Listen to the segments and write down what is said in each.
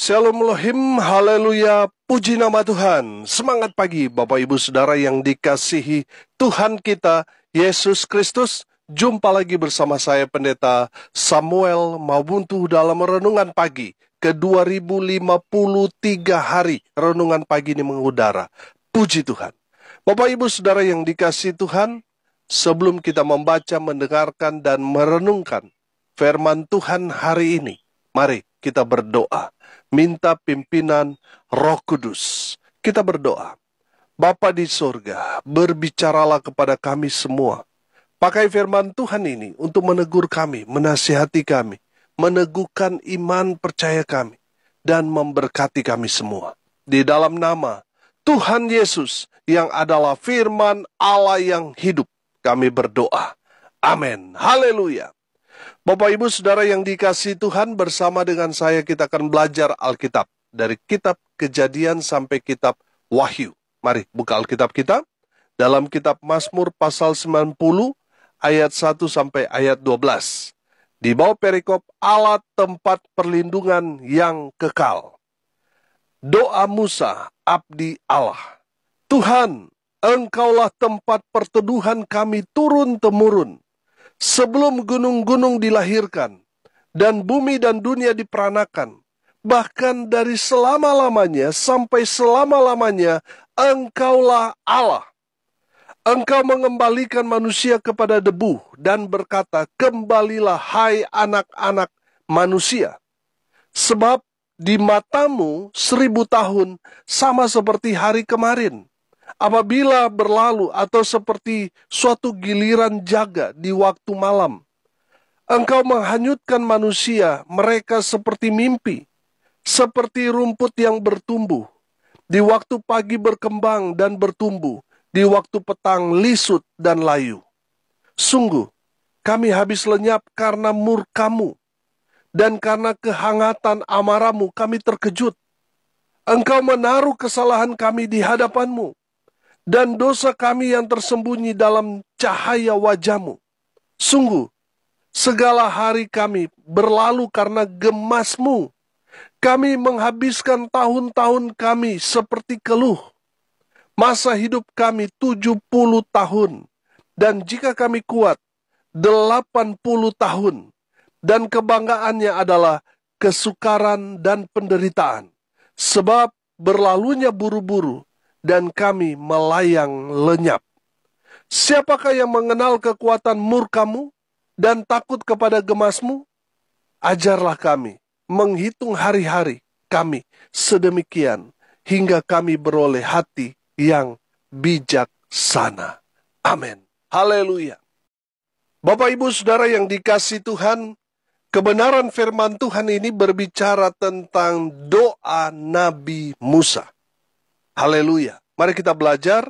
Shalom Elohim, haleluya, puji nama Tuhan. Semangat pagi Bapak Ibu Saudara yang dikasihi Tuhan kita, Yesus Kristus. Jumpa lagi bersama saya Pendeta Samuel Mabuntu dalam Renungan Pagi ke 2053 hari. Renungan Pagi ini mengudara. Puji Tuhan. Bapak Ibu Saudara yang dikasihi Tuhan, sebelum kita membaca, mendengarkan, dan merenungkan firman Tuhan hari ini, mari kita berdoa. Minta pimpinan Roh Kudus. Kita berdoa. Bapa di surga, berbicaralah kepada kami semua. Pakai firman Tuhan ini untuk menegur kami, menasihati kami, meneguhkan iman percaya kami, dan memberkati kami semua. Di dalam nama Tuhan Yesus yang adalah firman Allah yang hidup, kami berdoa. Amin. Haleluya. Bapak Ibu Saudara yang dikasihi Tuhan, bersama dengan saya kita akan belajar Alkitab. Dari kitab Kejadian sampai kitab Wahyu. Mari buka Alkitab kita. Dalam kitab Mazmur pasal 90 ayat 1 sampai ayat 12. Di bawah perikop Allah tempat perlindungan yang kekal. Doa Musa, abdi Allah. Tuhan, Engkaulah tempat perteduhan kami turun-temurun. Sebelum gunung-gunung dilahirkan, dan bumi dan dunia diperanakan, bahkan dari selama-lamanya sampai selama-lamanya, Engkaulah Allah. Engkau mengembalikan manusia kepada debu, dan berkata, kembalilah hai anak-anak manusia. Sebab di matamu 1000 tahun sama seperti hari kemarin. Apabila berlalu atau seperti suatu giliran jaga di waktu malam. Engkau menghanyutkan manusia, mereka seperti mimpi, seperti rumput yang bertumbuh. Di waktu pagi berkembang dan bertumbuh, di waktu petang lisut dan layu. Sungguh, kami habis lenyap karena murka-Mu, dan karena kehangatan amarah-Mu kami terkejut. Engkau menaruh kesalahan kami di hadapan-Mu, dan dosa kami yang tersembunyi dalam cahaya wajah-Mu. Sungguh, segala hari kami berlalu karena gemas-Mu. Kami menghabiskan tahun-tahun kami seperti keluh. Masa hidup kami 70 tahun. Dan jika kami kuat, 80 tahun. Dan kebanggaannya adalah kesukaran dan penderitaan. Sebab berlalunya buru-buru, dan kami melayang lenyap. Siapakah yang mengenal kekuatan murka-Mu dan takut kepada gemas-Mu? Ajarlah kami menghitung hari-hari kami sedemikian, hingga kami beroleh hati yang bijaksana. Amin. Haleluya. Bapak Ibu Saudara yang dikasihi Tuhan, kebenaran firman Tuhan ini berbicara tentang doa Nabi Musa. Haleluya. Mari kita belajar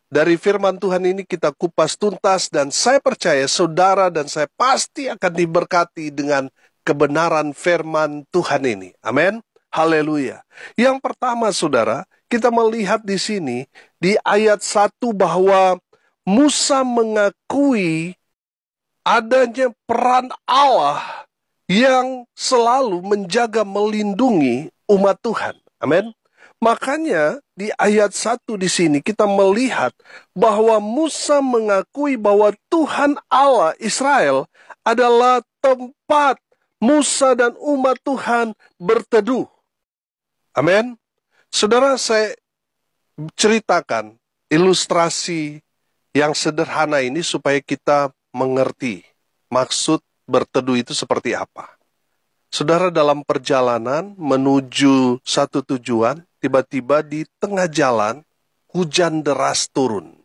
dari firman Tuhan ini, kita kupas tuntas, dan saya percaya saudara dan saya pasti akan diberkati dengan kebenaran firman Tuhan ini. Amin. Haleluya. Yang pertama saudara, kita melihat di sini di ayat 1 bahwa Musa mengakui adanya peran Allah yang selalu menjaga melindungi umat Tuhan. Amin. Makanya di ayat 1 di sini kita melihat bahwa Musa mengakui bahwa Tuhan Allah Israel adalah tempat Musa dan umat Tuhan berteduh. Amin. Saudara, saya ceritakan ilustrasi yang sederhana ini supaya kita mengerti maksud berteduh itu seperti apa. Saudara, dalam perjalanan menuju satu tujuan, tiba-tiba di tengah jalan, hujan deras turun.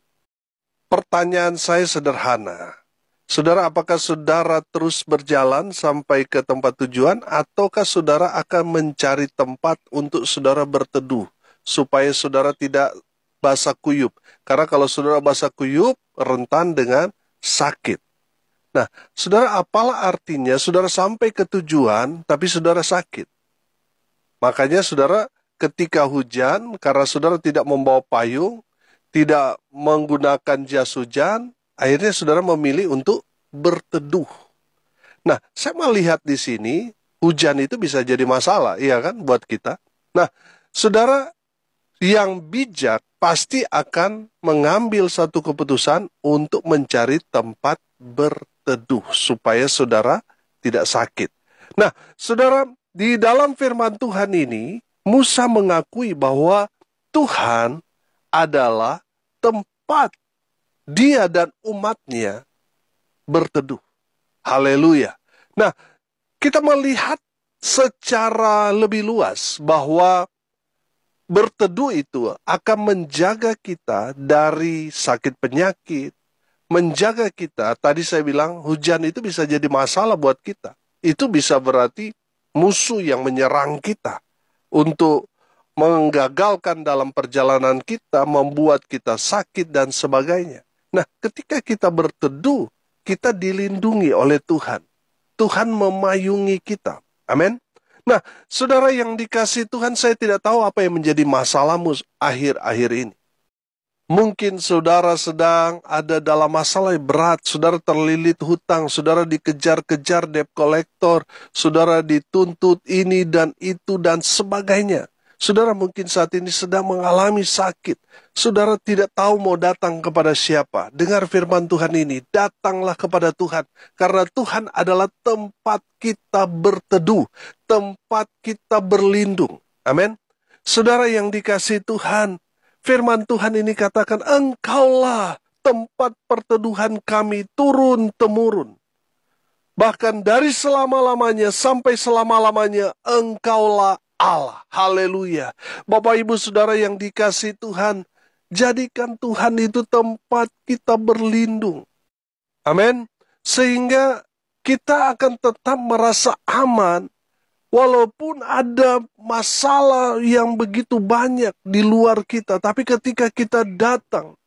Pertanyaan saya sederhana. Saudara, apakah saudara terus berjalan sampai ke tempat tujuan, ataukah saudara akan mencari tempat untuk saudara berteduh, supaya saudara tidak basah kuyup? Karena kalau saudara basah kuyup, rentan dengan sakit. Nah, saudara, apalah artinya saudara sampai ke tujuan, tapi saudara sakit? Makanya saudara, ketika hujan, karena saudara tidak membawa payung, tidak menggunakan jas hujan, akhirnya saudara memilih untuk berteduh. Nah, saya melihat di sini, hujan itu bisa jadi masalah, iya kan, buat kita. Nah, saudara, yang bijak pasti akan mengambil satu keputusan untuk mencari tempat berteduh supaya saudara tidak sakit. Nah, saudara, di dalam firman Tuhan ini, Musa mengakui bahwa Tuhan adalah tempat dia dan umatnya berteduh. Haleluya. Nah, kita melihat secara lebih luas bahwa berteduh itu akan menjaga kita dari sakit penyakit, menjaga kita, tadi saya bilang hujan itu bisa jadi masalah buat kita. Itu bisa berarti musuh yang menyerang kita untuk menggagalkan dalam perjalanan kita, membuat kita sakit dan sebagainya. Nah, ketika kita berteduh, kita dilindungi oleh Tuhan. Tuhan memayungi kita. Amin. Nah, saudara yang dikasihi Tuhan, saya tidak tahu apa yang menjadi masalahmu akhir-akhir ini. Mungkin saudara sedang ada dalam masalah yang berat, saudara terlilit hutang, saudara dikejar-kejar debt collector, saudara dituntut ini dan itu dan sebagainya. Saudara mungkin saat ini sedang mengalami sakit, saudara tidak tahu mau datang kepada siapa. Dengar firman Tuhan ini, datanglah kepada Tuhan, karena Tuhan adalah tempat kita berteduh, tempat kita berlindung. Amin. Saudara yang dikasihi Tuhan, firman Tuhan ini katakan, Engkaulah tempat perteduhan kami turun-temurun. Bahkan dari selama-lamanya sampai selama-lamanya, Engkaulah Allah. Haleluya. Bapak Ibu Saudara yang dikasihi Tuhan, jadikan Tuhan itu tempat kita berlindung. Amin. Sehingga kita akan tetap merasa aman, walaupun ada masalah yang begitu banyak di luar kita, tapi ketika kita datang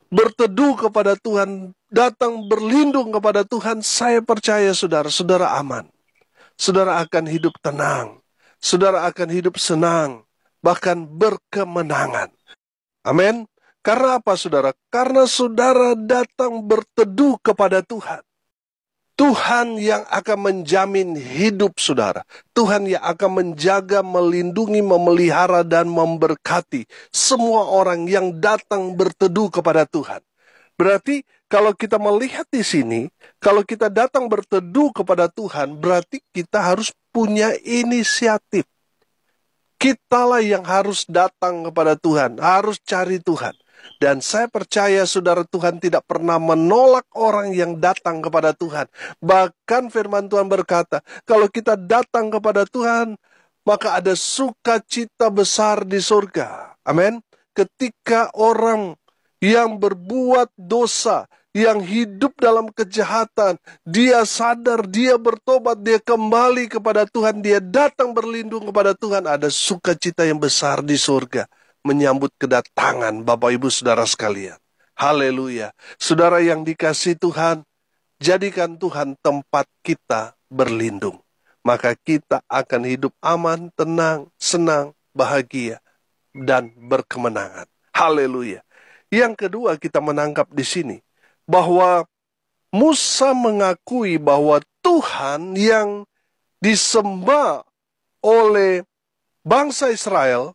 berteduh kepada Tuhan, datang berlindung kepada Tuhan, saya percaya saudara, saudara aman. Saudara akan hidup tenang, saudara akan hidup senang, bahkan berkemenangan. Amin. Karena apa saudara? Karena saudara datang berteduh kepada Tuhan. Tuhan yang akan menjamin hidup saudara. Tuhan yang akan menjaga, melindungi, memelihara, dan memberkati semua orang yang datang berteduh kepada Tuhan. Berarti kalau kita melihat di sini, kalau kita datang berteduh kepada Tuhan, berarti kita harus punya inisiatif. Kitalah yang harus datang kepada Tuhan, harus cari Tuhan. Dan saya percaya saudara, Tuhan tidak pernah menolak orang yang datang kepada Tuhan. Bahkan firman Tuhan berkata, kalau kita datang kepada Tuhan, maka ada sukacita besar di surga. Amin. Ketika orang yang berbuat dosa, yang hidup dalam kejahatan, dia sadar, dia bertobat, dia kembali kepada Tuhan, dia datang berlindung kepada Tuhan, ada sukacita yang besar di surga menyambut kedatangan Bapak Ibu Saudara sekalian. Haleluya. Saudara yang dikasihi Tuhan, jadikan Tuhan tempat kita berlindung. Maka kita akan hidup aman, tenang, senang, bahagia, dan berkemenangan. Haleluya. Yang kedua kita menangkap di sini, bahwa Musa mengakui bahwa Tuhan yang disembah oleh bangsa Israel,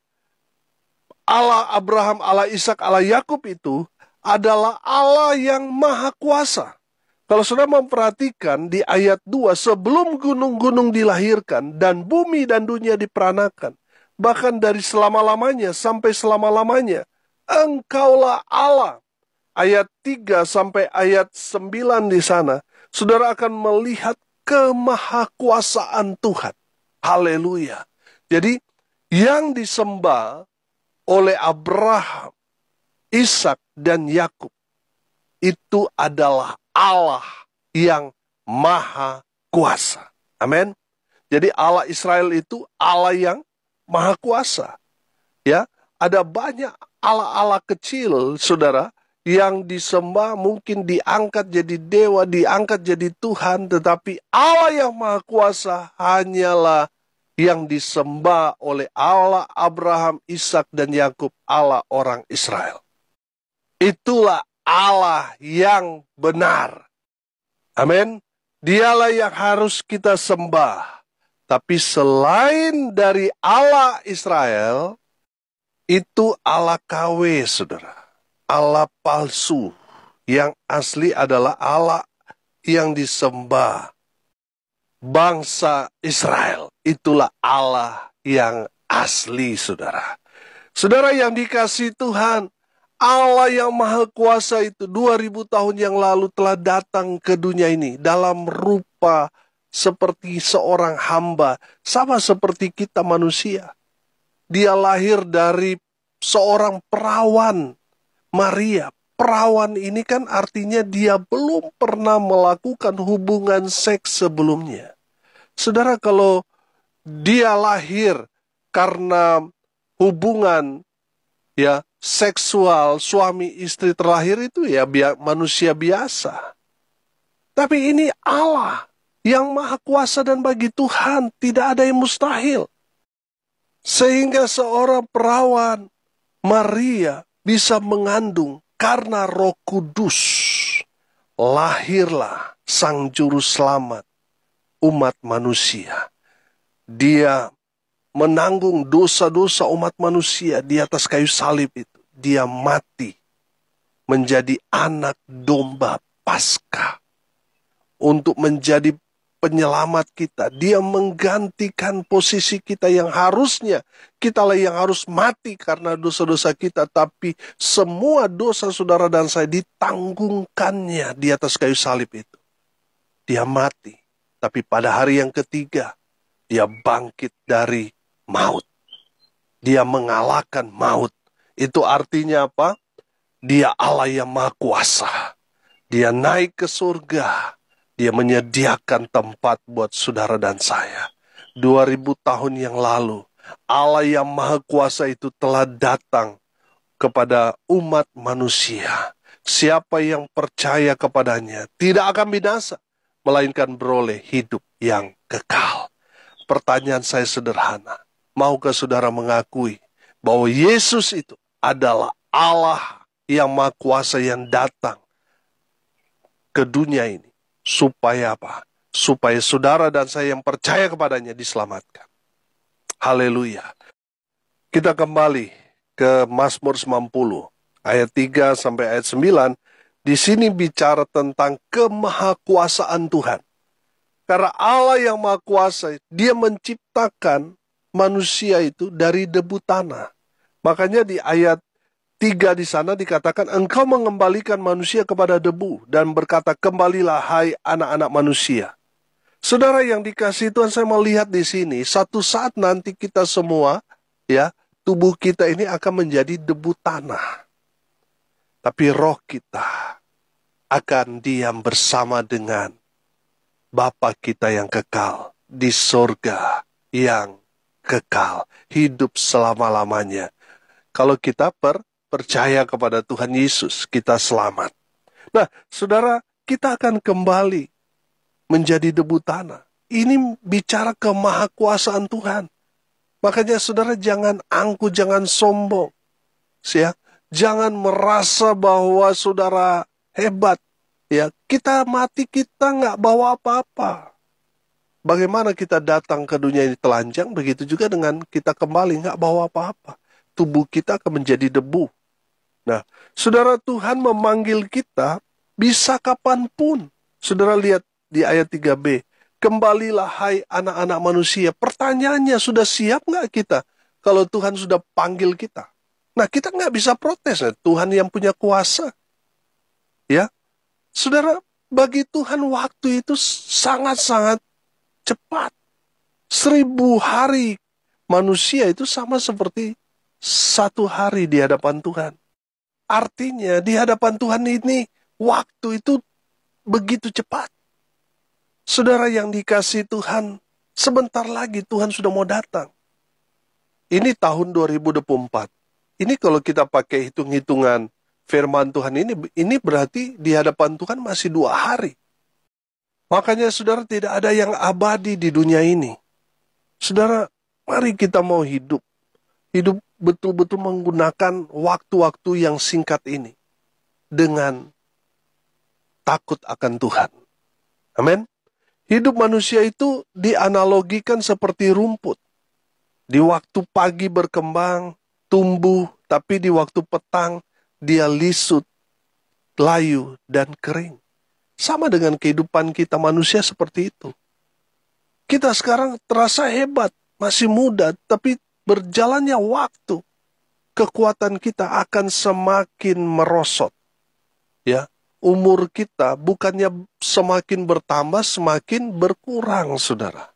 Allah Abraham, Allah Ishak, Allah Yakub itu adalah Allah yang maha kuasa. Kalau saudara memperhatikan di ayat 2, sebelum gunung-gunung dilahirkan dan bumi dan dunia diperanakan, bahkan dari selama-lamanya sampai selama-lamanya, Engkaulah Allah. Ayat 3 sampai ayat 9 di sana, saudara akan melihat kemahakuasaan Tuhan. Haleluya. Jadi yang disembah oleh Abraham, Ishak, dan Yakub itu adalah Allah yang maha kuasa. Amin. Jadi Allah Israel itu Allah yang maha kuasa. Ya, ada banyak Allah-Allah kecil, saudara, yang disembah, mungkin diangkat jadi dewa, diangkat jadi Tuhan, tetapi Allah yang maha kuasa hanyalah yang disembah oleh Allah Abraham, Ishak, dan Yakub, Allah orang Israel. Itulah Allah yang benar. Amin. Dialah yang harus kita sembah. Tapi selain dari Allah Israel, itu Allah KW, saudara. Allah palsu. Yang asli adalah Allah yang disembah bangsa Israel. Itulah Allah yang asli, saudara. Saudara yang dikasihi Tuhan, Allah yang Maha Kuasa itu 2000 tahun yang lalu telah datang ke dunia ini dalam rupa seperti seorang hamba, sama seperti kita manusia. Dia lahir dari seorang perawan, Maria. Perawan ini kan artinya dia belum pernah melakukan hubungan seks sebelumnya. Saudara, kalau dia lahir karena hubungan seksual suami istri terlahir, itu ya manusia biasa. Tapi ini Allah yang Maha Kuasa, dan bagi Tuhan tidak ada yang mustahil. Sehingga seorang perawan Maria bisa mengandung karena Roh Kudus. Lahirlah Sang Juru Selamat umat manusia. Dia menanggung dosa-dosa umat manusia di atas kayu salib itu. Dia mati menjadi anak domba Paskah untuk menjadi penyelamat kita. Dia menggantikan posisi kita yang harusnya kitalah yang harus mati karena dosa-dosa kita, tapi semua dosa saudara dan saya ditanggungkannya di atas kayu salib itu. Dia mati, tapi pada hari yang ketiga dia bangkit dari maut. Dia mengalahkan maut. Itu artinya apa? Dia Allah yang Maha Kuasa. Dia naik ke surga. Dia menyediakan tempat buat saudara dan saya. 2000 tahun yang lalu, Allah yang Maha Kuasa itu telah datang kepada umat manusia. Siapa yang percaya kepadanya tidak akan binasa, melainkan beroleh hidup yang kekal. Pertanyaan saya sederhana. Maukah saudara mengakui bahwa Yesus itu adalah Allah yang Maha Kuasa yang datang ke dunia ini? Supaya apa? Supaya saudara dan saya yang percaya kepadanya diselamatkan. Haleluya. Kita kembali ke Mazmur 90 ayat 3 sampai ayat 9. Di sini bicara tentang kemahakuasaan Tuhan. Karena Allah yang Maha Kuasa, Dia menciptakan manusia itu dari debu tanah. Makanya di ayat 3 di sana dikatakan, engkau mengembalikan manusia kepada debu dan berkata, kembalilah hai anak-anak manusia. Saudara yang dikasihi Tuhan, saya melihat di sini, satu saat nanti kita semua, tubuh kita ini akan menjadi debu tanah. Tapi roh kita akan diam bersama dengan Bapa kita yang kekal di sorga yang kekal, hidup selama-lamanya. Kalau kita percaya kepada Tuhan Yesus, kita selamat. Nah, saudara, kita akan kembali menjadi debu tanah. Ini bicara kemahakuasaan Tuhan. Makanya saudara jangan angkuh, jangan sombong. Jangan merasa bahwa saudara hebat. Kita mati, kita nggak bawa apa-apa. Bagaimana kita datang ke dunia ini telanjang, begitu juga dengan kita kembali nggak bawa apa-apa. Tubuh kita akan menjadi debu. Nah, saudara, Tuhan memanggil kita bisa kapanpun. Saudara lihat di ayat 3b. Kembalilah hai anak-anak manusia. Pertanyaannya, sudah siap nggak kita kalau Tuhan sudah panggil kita? Nah, kita nggak bisa protes. Tuhan yang punya kuasa. Saudara, bagi Tuhan waktu itu sangat-sangat cepat. 1000 hari manusia itu sama seperti 1 hari di hadapan Tuhan. Artinya di hadapan Tuhan ini waktu itu begitu cepat. Saudara yang dikasihi Tuhan, sebentar lagi Tuhan sudah mau datang. Ini tahun 2024. Ini kalau kita pakai hitung-hitungan firman Tuhan ini berarti di hadapan Tuhan masih 2 hari. Makanya saudara, tidak ada yang abadi di dunia ini. Saudara, mari kita mau hidup betul-betul menggunakan waktu-waktu yang singkat ini dengan takut akan Tuhan. Amin. Hidup manusia itu dianalogikan seperti rumput. Di waktu pagi berkembang, tumbuh, tapi di waktu petang dia lisut, layu, dan kering. Sama dengan kehidupan kita manusia seperti itu. Kita sekarang terasa hebat, masih muda, tapi berjalannya waktu, kekuatan kita akan semakin merosot. Ya, umur kita bukannya semakin bertambah, semakin berkurang, saudara.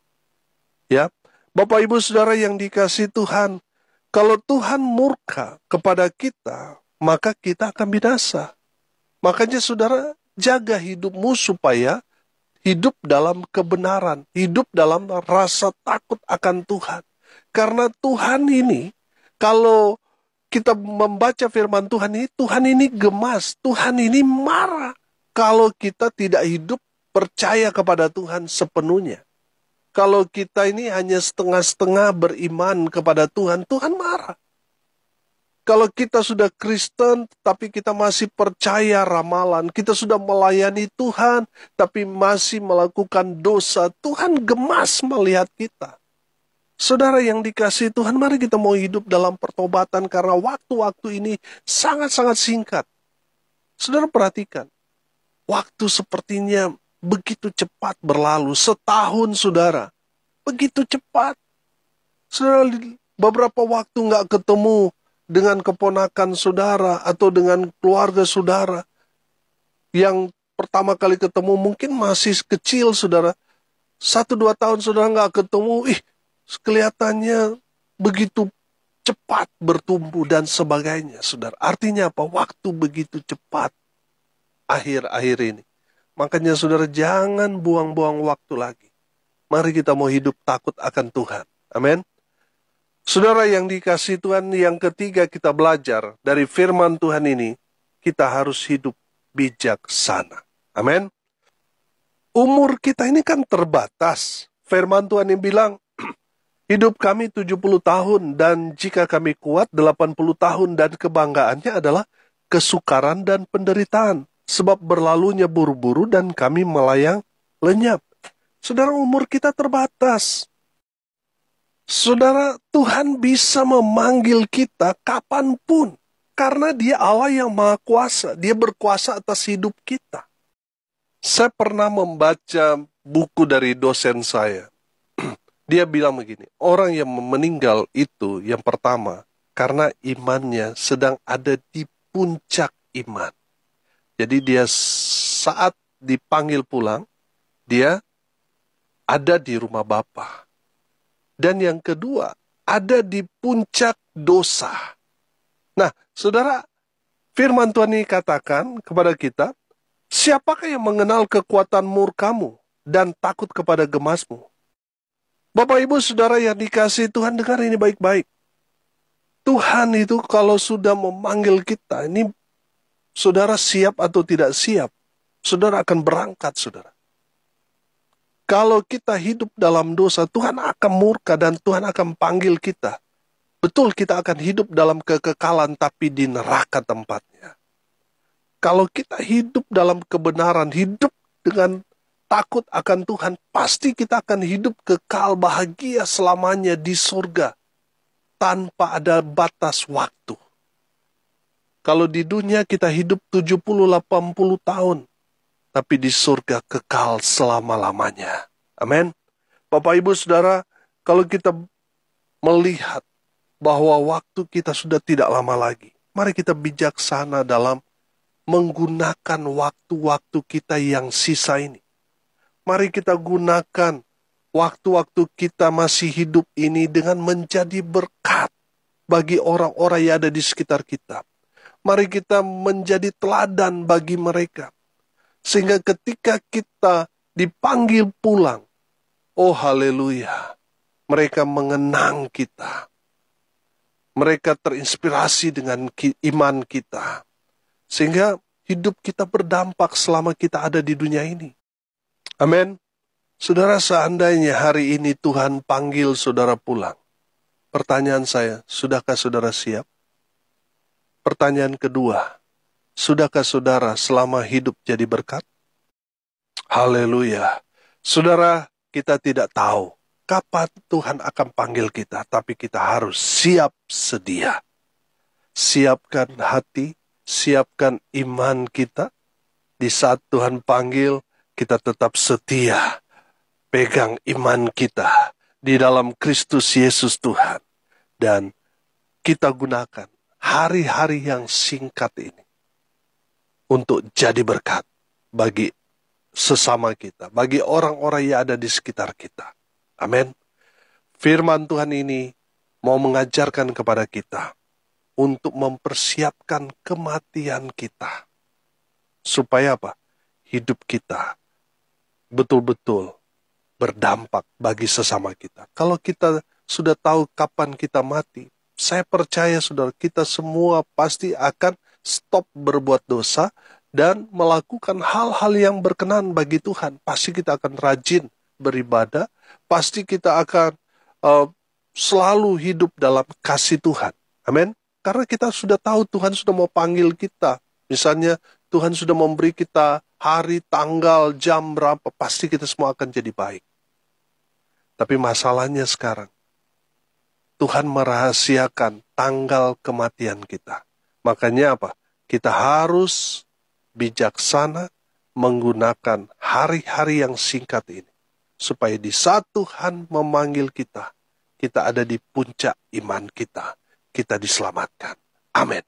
Ya, Bapak Ibu Saudara yang dikasihi Tuhan, kalau Tuhan murka kepada kita, maka kita akan binasa. Makanya saudara, jaga hidupmu supaya hidup dalam kebenaran, hidup dalam rasa takut akan Tuhan. Karena Tuhan ini, kalau kita membaca firman Tuhan ini gemas, Tuhan ini marah kalau kita tidak hidup percaya kepada Tuhan sepenuhnya. Kalau kita ini hanya setengah-setengah beriman kepada Tuhan, Tuhan marah. Kalau kita sudah Kristen, tapi kita masih percaya ramalan, kita sudah melayani Tuhan, tapi masih melakukan dosa, Tuhan gemas melihat kita. Saudara yang dikasihi Tuhan, mari kita mau hidup dalam pertobatan, karena waktu-waktu ini sangat-sangat singkat. Saudara perhatikan, waktu sepertinya begitu cepat berlalu, setahun saudara, begitu cepat. Saudara, beberapa waktu nggak ketemu dengan keponakan saudara atau dengan keluarga saudara. Yang pertama kali ketemu mungkin masih kecil saudara. 1-2 tahun saudara nggak ketemu, kelihatannya begitu cepat bertumbuh dan sebagainya saudara. Artinya apa? Waktu begitu cepat akhir-akhir ini. Makanya saudara jangan buang-buang waktu lagi. Mari kita mau hidup takut akan Tuhan. Amin. Saudara yang dikasihi Tuhan, yang ketiga kita belajar dari firman Tuhan ini, kita harus hidup bijaksana. Amin. Umur kita ini kan terbatas. Firman Tuhan yang bilang, hidup kami 70 tahun dan jika kami kuat 80 tahun dan kebanggaannya adalah kesukaran dan penderitaan. Sebab berlalunya buru-buru dan kami melayang lenyap. Saudara, umur kita terbatas. Saudara, Tuhan bisa memanggil kita kapanpun. Karena dia Allah yang maha kuasa. Dia berkuasa atas hidup kita. Saya pernah membaca buku dari dosen saya. Dia bilang begini, orang yang meninggal itu yang pertama, karena imannya sedang ada di puncak iman. Jadi dia saat dipanggil pulang, dia ada di rumah Bapa. Dan yang kedua, ada di puncak dosa. Nah, saudara, firman Tuhan ini katakan kepada kita, siapakah yang mengenal kekuatan murkamu dan takut kepada gemasmu? Bapak Ibu Saudara yang dikasihi Tuhan, dengar ini baik-baik. Tuhan itu kalau sudah memanggil kita, ini saudara siap atau tidak siap, saudara akan berangkat, saudara. Kalau kita hidup dalam dosa, Tuhan akan murka dan Tuhan akan panggil kita. Betul, kita akan hidup dalam kekekalan, tapi di neraka tempatnya. Kalau kita hidup dalam kebenaran, hidup dengan takut akan Tuhan, pasti kita akan hidup kekal bahagia selamanya di surga, tanpa ada batas waktu. Kalau di dunia kita hidup 70-80 tahun, tapi di surga kekal selama-lamanya. Amin. Bapak Ibu Saudara, kalau kita melihat bahwa waktu kita sudah tidak lama lagi, mari kita bijaksana dalam menggunakan waktu-waktu kita yang sisa ini. Mari kita gunakan waktu-waktu kita masih hidup ini dengan menjadi berkat bagi orang-orang yang ada di sekitar kita. Mari kita menjadi teladan bagi mereka. Sehingga ketika kita dipanggil pulang, oh haleluya, mereka mengenang kita. Mereka terinspirasi dengan iman kita. Sehingga hidup kita berdampak selama kita ada di dunia ini. Amin. Saudara, seandainya hari ini Tuhan panggil saudara pulang. Pertanyaan saya, sudahkah saudara siap? Pertanyaan kedua, sudahkah saudara selama hidup jadi berkat? Haleluya. Saudara, kita tidak tahu kapan Tuhan akan panggil kita, tapi kita harus siap sedia. Siapkan hati, siapkan iman kita. Di saat Tuhan panggil, kita tetap setia. Pegang iman kita di dalam Kristus Yesus Tuhan. Dan kita gunakan hari-hari yang singkat ini untuk jadi berkat bagi sesama kita, bagi orang-orang yang ada di sekitar kita. Amin. Firman Tuhan ini mau mengajarkan kepada kita untuk mempersiapkan kematian kita. Supaya apa? Hidup kita betul-betul berdampak bagi sesama kita. Kalau kita sudah tahu kapan kita mati, saya percaya saudara, kita semua pasti akan stop berbuat dosa dan melakukan hal-hal yang berkenan bagi Tuhan. Pasti kita akan rajin beribadah, pasti kita akan selalu hidup dalam kasih Tuhan. Amin. Karena kita sudah tahu Tuhan sudah mau panggil kita. Misalnya Tuhan sudah memberi kita hari, tanggal, jam berapa, pasti kita semua akan jadi baik. Tapi masalahnya sekarang, Tuhan merahasiakan tanggal kematian kita. Makanya apa? Kita harus bijaksana menggunakan hari-hari yang singkat ini. Supaya di saat Tuhan memanggil kita, kita ada di puncak iman kita. Kita diselamatkan. Amin.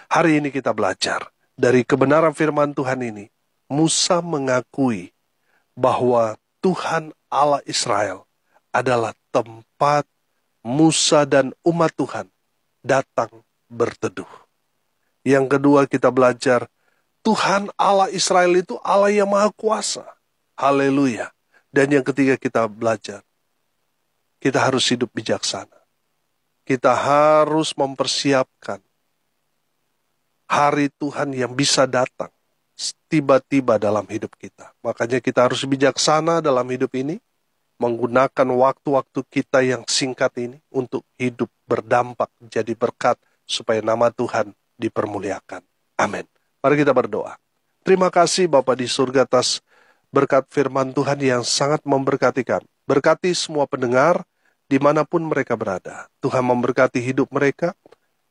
Hari ini kita belajar dari kebenaran firman Tuhan ini. Musa mengakui bahwa Tuhan Allah Israel adalah tempat Musa dan umat Tuhan datang berteduh. Yang kedua kita belajar, Tuhan Allah Israel itu Allah yang Maha Kuasa. Haleluya. Dan yang ketiga kita belajar, kita harus hidup bijaksana. Kita harus mempersiapkan hari Tuhan yang bisa datang tiba-tiba dalam hidup kita. Makanya kita harus bijaksana dalam hidup ini, menggunakan waktu-waktu kita yang singkat ini untuk hidup berdampak, jadi berkat, supaya nama Tuhan dipermuliakan. Amin. Mari kita berdoa. Terima kasih Bapa di surga atas berkat firman Tuhan yang sangat memberkati kami. Berkati semua pendengar dimanapun mereka berada. Tuhan memberkati hidup mereka,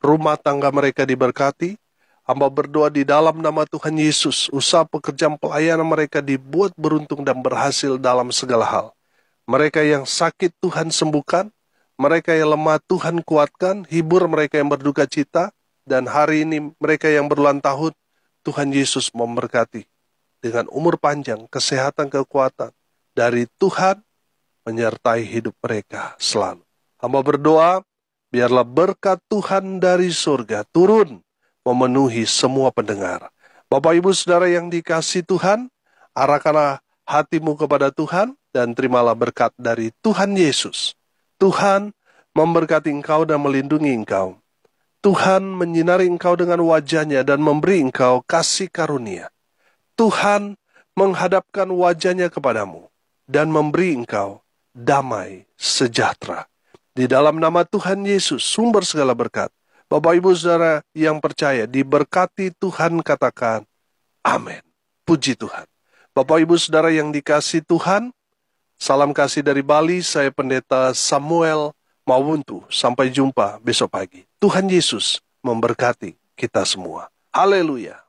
rumah tangga mereka diberkati. Hamba berdoa di dalam nama Tuhan Yesus, usaha pekerjaan pelayanan mereka dibuat beruntung dan berhasil dalam segala hal. Mereka yang sakit Tuhan sembuhkan, mereka yang lemah Tuhan kuatkan, hibur mereka yang berduka cita, dan hari ini mereka yang berulang tahun, Tuhan Yesus memberkati dengan umur panjang, kesehatan, kekuatan dari Tuhan menyertai hidup mereka selalu. Hamba berdoa, biarlah berkat Tuhan dari surga turun memenuhi semua pendengar. Bapak Ibu Saudara yang dikasihi Tuhan, arahkanlah hatimu kepada Tuhan dan terimalah berkat dari Tuhan Yesus. Tuhan memberkati engkau dan melindungi engkau. Tuhan menyinari engkau dengan wajahnya dan memberi engkau kasih karunia. Tuhan menghadapkan wajahnya kepadamu dan memberi engkau damai sejahtera. Di dalam nama Tuhan Yesus, sumber segala berkat. Bapak Ibu Saudara yang percaya, diberkati Tuhan, katakan amin. Puji Tuhan. Bapak Ibu Saudara yang dikasihi Tuhan, salam kasih dari Bali, saya Pendeta Samuel Mawuntu. Sampai jumpa besok pagi. Tuhan Yesus memberkati kita semua. Haleluya.